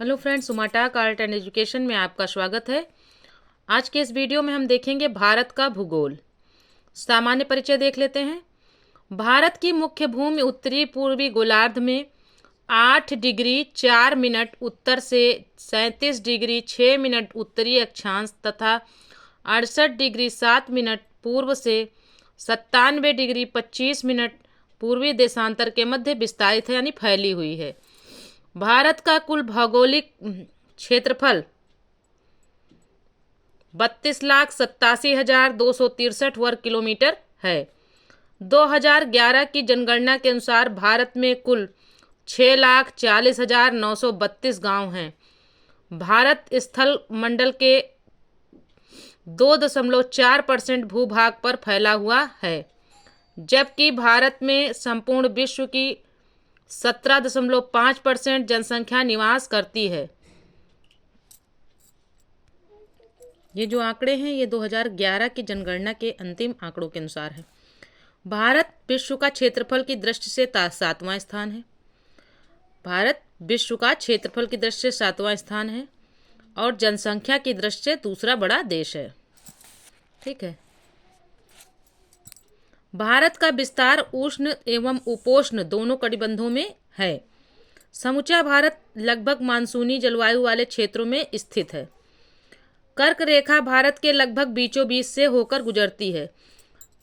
Hello friends, उमाटाक art and education में आपका स्वागत है। आज के इस वीडियो में हम देखेंगे भारत का भूगोल। सामान्य परिचय देख लेते हैं। भारत की मुख्य भूमि उत्तरी पूर्वी गोलार्ध में 8 डिग्री 4 मिनट उत्तर से 37 डिग्री 6 मिनट उत्तरी अक्षांश तथा 68 डिग्री 7 मिनट पूर्व से 97 डिग्री 25 मिनट पूर्वी देशांतर के मध्य विस्तारित है, यानी फैली हुई है। भारत का कुल भौगोलिक क्षेत्रफल 32,87,263 वर्ग किलोमीटर है। 2011 की जनगणना के अनुसार भारत में कुल 6,40,932 गांव हैं। भारत स्थल मंडल के 2.4% भूभाग पर फैला हुआ है, जबकि भारत में संपूर्ण विश्व की 17.5% जनसंख्या निवास करती है। ये जो आंकड़े हैं ये 2011 की जनगणना के अंतिम आंकड़ों के अनुसार है। भारत विश्व का क्षेत्रफल की दृष्टि से 7वां स्थान है। भारत विश्व का क्षेत्रफल की दृष्टि से 7वां स्थान है और जनसंख्या की दृष्टि से दूसरा बड़ा देश है। ठीक है। भारत का विस्तार उष्ण एवं उपोष्ण दोनों कटिबंधों में है। समूचा भारत लगभग मानसूनी जलवायु वाले क्षेत्रों में स्थित है। कर्क रेखा भारत के लगभग बीचों बीच से होकर गुजरती है।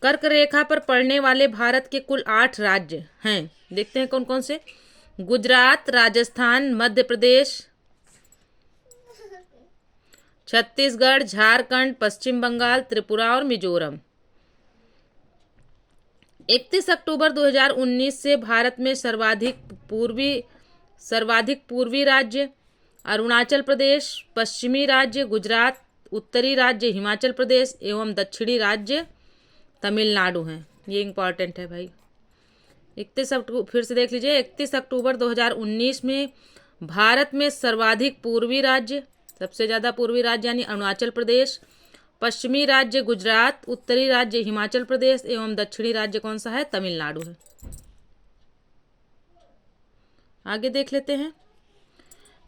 कर्क रेखा पर पड़ने वाले भारत के कुल 8 राज्य हैं। देखते हैं कौन कौन से। गुजरात, राजस्थान, मध्य प्रदेश, छत्तीसगढ़, झारखंड, पश्चिम बंगाल, त्रिपुरा और मिजोरम। 31 अक्टूबर 2019 से भारत में सर्वाधिक पूर्वी राज्य अरुणाचल प्रदेश, पश्चिमी राज्य गुजरात, उत्तरी राज्य हिमाचल प्रदेश एवं दक्षिणी राज्य तमिलनाडु हैं। ये इम्पॉर्टेंट है भाई। 31 अक्टूबर फिर से देख लीजिए। 31 अक्टूबर 2019 में भारत में सर्वाधिक पूर्वी राज्य, सबसे ज़्यादा पूर्वी राज्य यानी अरुणाचल प्रदेश, पश्चिमी राज्य गुजरात, उत्तरी राज्य हिमाचल प्रदेश एवं दक्षिणी राज्य कौन सा है? तमिलनाडु है। आगे देख लेते हैं।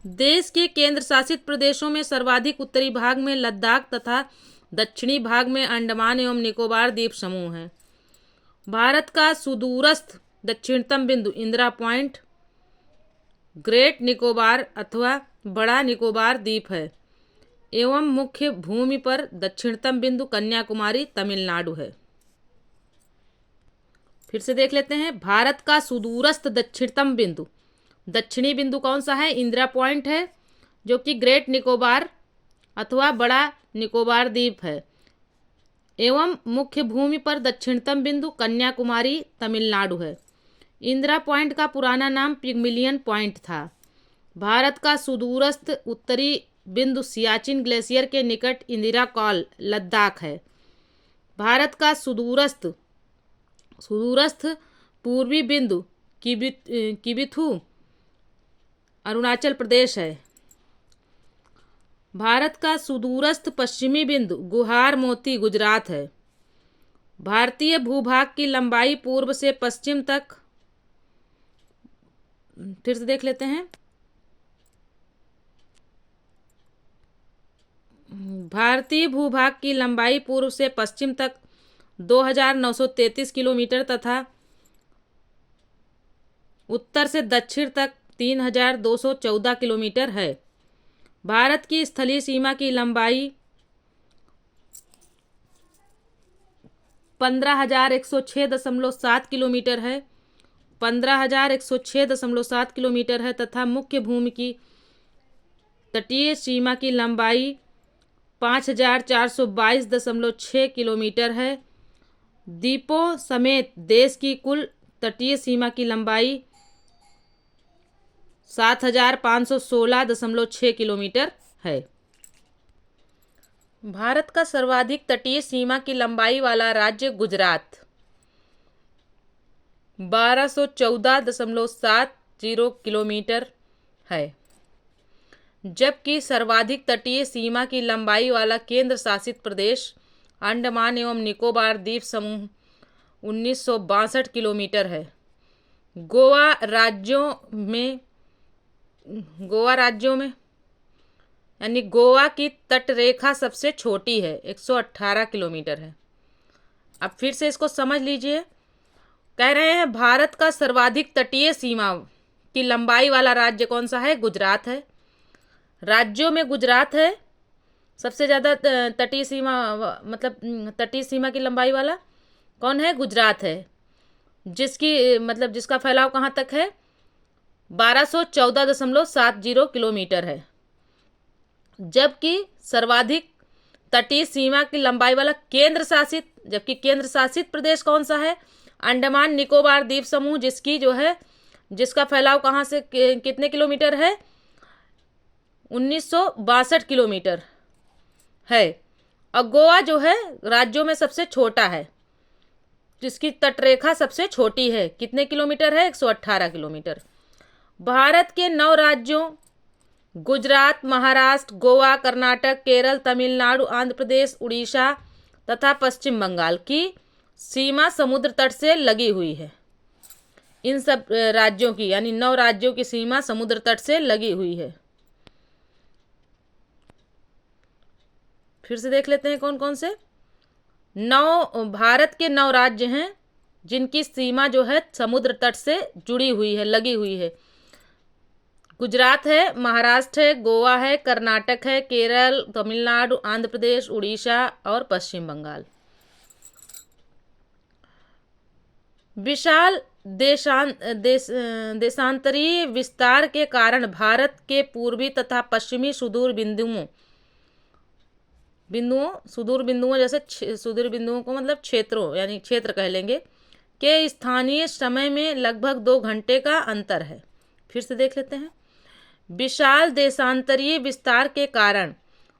देश के केंद्र शासित प्रदेशों में सर्वाधिक उत्तरी भाग में लद्दाख तथा दक्षिणी भाग में अंडमान एवं निकोबार द्वीप समूह है। भारत का सुदूरस्थ दक्षिणतम बिंदु इंदिरा पॉइंट, ग्रेट निकोबार अथवा बड़ा निकोबार द्वीप है एवं मुख्य भूमि पर दक्षिणतम बिंदु कन्याकुमारी तमिलनाडु है। फिर से देख लेते हैं। भारत का सुदूरस्थ दक्षिणतम बिंदु, दक्षिणी बिंदु कौन सा है? इंदिरा पॉइंट है, जो कि ग्रेट निकोबार अथवा बड़ा निकोबार द्वीप है एवं मुख्य भूमि पर दक्षिणतम बिंदु कन्याकुमारी तमिलनाडु है। इंदिरा पॉइंट का पुराना नाम पिग्मिलियन पॉइंट था। भारत का सुदूरस्थ उत्तरी बिंदु सियाचिन ग्लेशियर के निकट इंदिरा कॉल लद्दाख है। भारत का सुदूरस्थ पूर्वी बिंदु किबिथु अरुणाचल प्रदेश है। भारत का सुदूरस्थ पश्चिमी बिंदु गुहार मोती गुजरात है। भारतीय भूभाग की लंबाई पूर्व से पश्चिम तक, फिर से देख लेते हैं। भारतीय भूभाग की लंबाई पूर्व से पश्चिम तक 2,933 किलोमीटर तथा उत्तर से दक्षिण तक 3,214 किलोमीटर है। भारत की स्थलीय सीमा की लंबाई 15,106.7 किलोमीटर है 15,106.7 किलोमीटर है तथा मुख्य भूमि की तटीय सीमा की लंबाई 5,422.6 किलोमीटर है। द्वीपों समेत देश की कुल तटीय सीमा की लंबाई 7,516.6 किलोमीटर है। भारत का सर्वाधिक तटीय सीमा की लंबाई वाला राज्य गुजरात 1214.70 किलोमीटर है, जबकि सर्वाधिक तटीय सीमा की लंबाई वाला केंद्र शासित प्रदेश अंडमान एवं निकोबार द्वीप समूह 1962 किलोमीटर है। गोवा राज्यों में गोवा राज्यों में, यानी गोवा की तटरेखा सबसे छोटी है, 118 किलोमीटर है। अब फिर से इसको समझ लीजिए। कह रहे हैं भारत का सर्वाधिक तटीय सीमा की लंबाई वाला राज्य कौन सा है? गुजरात है। राज्यों में गुजरात है सबसे ज़्यादा तटीय सीमा, मतलब तटीय सीमा की लंबाई वाला कौन है? गुजरात है, जिसकी मतलब जिसका फैलाव कहाँ तक है? 1214.70 किलोमीटर है। जबकि सर्वाधिक तटीय सीमा की लंबाई वाला जबकि केंद्र शासित प्रदेश कौन सा है? अंडमान निकोबार द्वीप समूह, जिसका फैलाव कहाँ से कितने किलोमीटर है? 1962 किलोमीटर है। और गोवा जो है राज्यों में सबसे छोटा है, जिसकी तटरेखा सबसे छोटी है। कितने किलोमीटर है? 118 किलोमीटर। भारत के 9 राज्यों गुजरात, महाराष्ट्र, गोवा, कर्नाटक, केरल, तमिलनाडु, आंध्र प्रदेश, उड़ीसा तथा पश्चिम बंगाल की सीमा समुद्र तट से लगी हुई है। इन सब राज्यों की, यानी 9 राज्यों की सीमा समुद्र तट से लगी हुई है। फिर से देख लेते हैं कौन कौन से। भारत के 9 राज्य हैं जिनकी सीमा जो है समुद्र तट से जुड़ी हुई है, लगी हुई है। गुजरात है, महाराष्ट्र है, गोवा है, कर्नाटक है, केरल, तमिलनाडु, आंध्र प्रदेश, उड़ीसा और पश्चिम बंगाल। विशाल देशांतरीय विस्तार के कारण भारत के पूर्वी तथा पश्चिमी सुदूर बिंदुओं जैसे सुदूर बिंदुओं को मतलब क्षेत्रों, यानी क्षेत्र कह लेंगे, के स्थानीय समय में लगभग 2 घंटे का अंतर है। फिर से देख लेते हैं। विशाल देशांतरीय विस्तार के कारण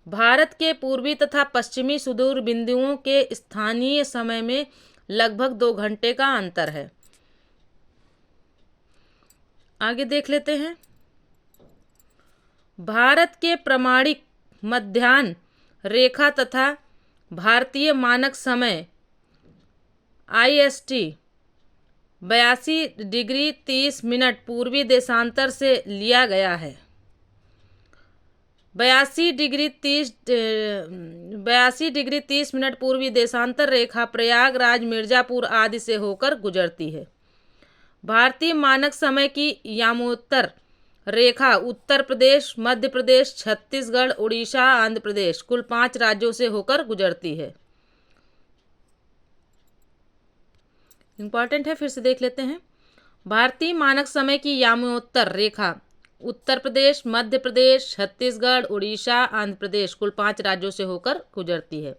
भारत के पूर्वी तथा पश्चिमी सुदूर बिंदुओं के स्थानीय समय में लगभग 2 घंटे का अंतर है। आगे देख लेते हैं। भारत के प्रमाणिक मध्याह्न रेखा तथा भारतीय मानक समय IST 82 डिग्री 30 मिनट पूर्वी देशांतर से लिया गया है। 82 डिग्री 30 मिनट पूर्वी देशांतर रेखा प्रयागराज, मिर्जापुर आदि से होकर गुजरती है। भारतीय मानक समय की यामोत्तर रेखा उत्तर प्रदेश, मध्य प्रदेश, छत्तीसगढ़, उड़ीसा, आंध्र प्रदेश कुल 5 राज्यों से होकर गुजरती है। इंपॉर्टेंट है, फिर से देख लेते हैं। भारतीय मानक समय की यामोत्तर रेखा उत्तर प्रदेश, मध्य प्रदेश, छत्तीसगढ़, उड़ीसा, आंध्र प्रदेश कुल 5 राज्यों से होकर गुजरती है।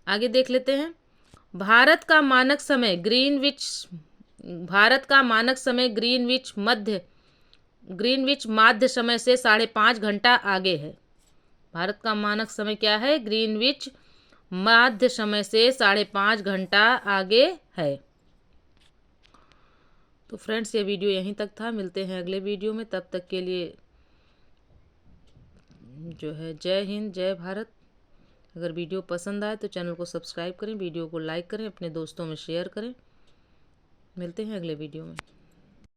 आगे देख लेते हैं। भारत का मानक समय ग्रीनविच माध्य समय से 5.5 घंटा आगे है। भारत का मानक समय क्या है? ग्रीनविच माध्य समय से 5.5 घंटा आगे है। तो फ्रेंड्स, ये वीडियो यहीं तक था। मिलते हैं अगले वीडियो में। तब तक के लिए जो है जय हिंद, जय भारत। अगर वीडियो पसंद आए तो चैनल को सब्सक्राइब करें, वीडियो को लाइक करें, अपने दोस्तों में शेयर करें। मिलते हैं अगले वीडियो में।